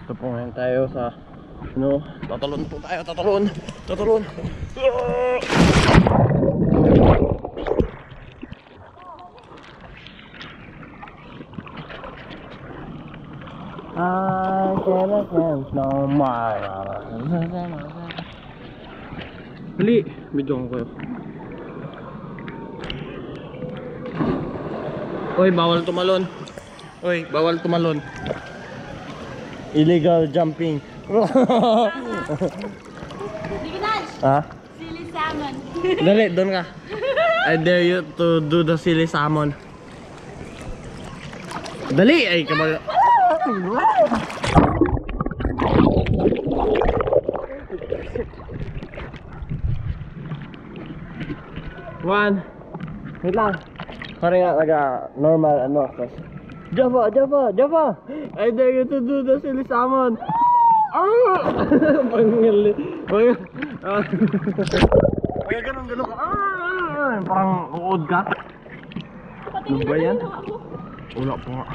Ito po ngayon tayo sa ano, tatalon po tayo, tatalon. I can't no more. Dali, bidyo ko kayo. Oy, bawal tumalon. Illegal jumping. Ha? Silly salmon. Dali, doon ka. I dare you to do the silly salmon. Dali, ay kamag... One. Wait lang. Parang nga normal ano. Java. I dare you to do the silly salmon. Pangali. Kaya ganun ka. Parang uod ka. Ano ba yan? Wala po nga.